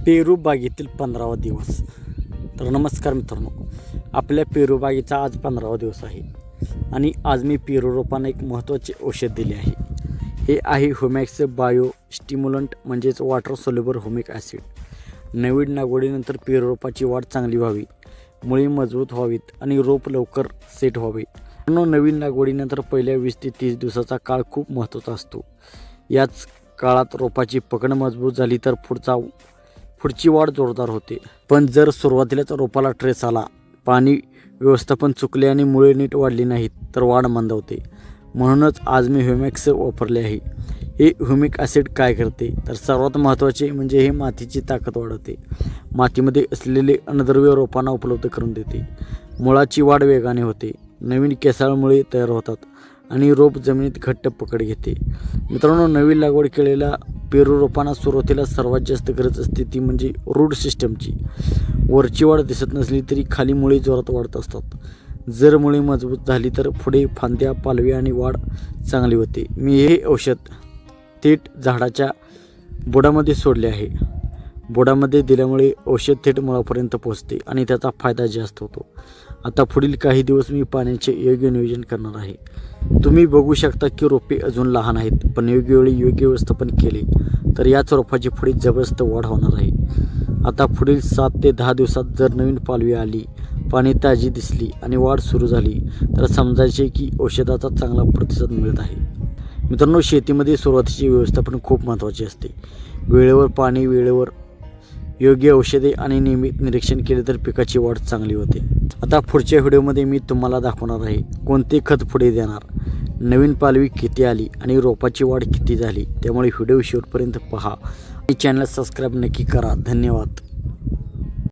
पेरू बागेतील 15वा दिवस. तर नमस्कार मित्रांनो, आपल्या पेरू बागेचा आज 15वा दिवस आहे आणि आज मी पेरू रोपांना एक महत्त्वाचे औषध दिले आहे. हे आहे ह्युमॅक्स बायो स्टिम्युलंट म्हणजेच वॉटर सोल्युबल ह्युमिक ॲसिड. नवीन लागवडीनंतर पेरू रोपाची वाढ चांगली व्हावी, मुळी मजबूत व्हावीत आणि रोप लवकर सेट व्हावे. नवीन लागवडीनंतर पहिल्या 20 ते 30 दिवसाचा काळ खूप महत्त्वाचा असतो. याच काळात रोपाची पकड मजबूत झाली तर पुढची वाढ जोरदार होते. पण जर सुरुवातीलाच रोपाला ट्रेस आला, पाणी व्यवस्थापन चुकले आणि मुळे नीट वाढली नाहीत तर वाढ मंदावते. म्हणूनच आज मी ह्युमॅक्स वापरले आहे. हे ह्युमिक ॲसिड काय करते तर सर्वात महत्त्वाचे म्हणजे हे मातीची ताकद वाढवते. मातीमध्ये असलेले अन्नद्रव्य रोपांना उपलब्ध करून देते. मुळाची वाढ वेगाने होते, नवीन केसाळ मुळे तयार होतात आणि रोप जमिनीत घट्ट पकड घेते. मित्रांनो, नवीन लागवड केलेल्या पेरू रोपांना सुरुवातीला सर्वात जास्त गरज असते ती म्हणजे रूट सिस्टमची. वरची वाढ दिसत नसली तरी खाली मुळे जोरात वाढत असतात. जर मुळे मजबूत झाली तर पुढे फांद्या, पालवी आणि वाढ चांगली होते. मी हे औषध थेट झाडाच्या बुडामध्ये सोडले आहे. बुडामध्ये दिल्यामुळे औषध थेट मुळापर्यंत पोहोचते आणि त्याचा फायदा जास्त होतो. आता पुढील काही दिवस मी पाण्याचे योग्य नियोजन करणार आहे. तुम्ही बघू शकता की रोपे अजून लहान आहेत, पण योग्य वेळी योग्य व्यवस्थापन केले तर याच रोपाची पुढे जबरदस्त वाढ होणार आहे. आता पुढील 7 ते 10 दिवसात जर नवीन पालवी आली, पाणी ताजी दिसली आणि वाढ सुरू झाली तर समजायचे की औषधाचा चांगला प्रतिसाद मिळत आहे. मित्रांनो, शेतीमध्ये सुरुवातीचे व्यवस्थापन खूप महत्त्वाचे असते. वेळेवर पाणी, वेळेवर योग्य औषधे आणि नियमित निरीक्षण केले तर पिकाची वाढ चांगली होते. आता पुढच्या व्हिडिओमध्ये मी तुम्हाला दाखवणार आहे कोणते खत पुढे देणार, नवीन पालवी किती आली आणि रोपाची वाढ किती झाली. त्यामुळे व्हिडिओ शेवटपर्यंत पहा आणि चॅनल सबस्क्राईब नक्की करा. धन्यवाद.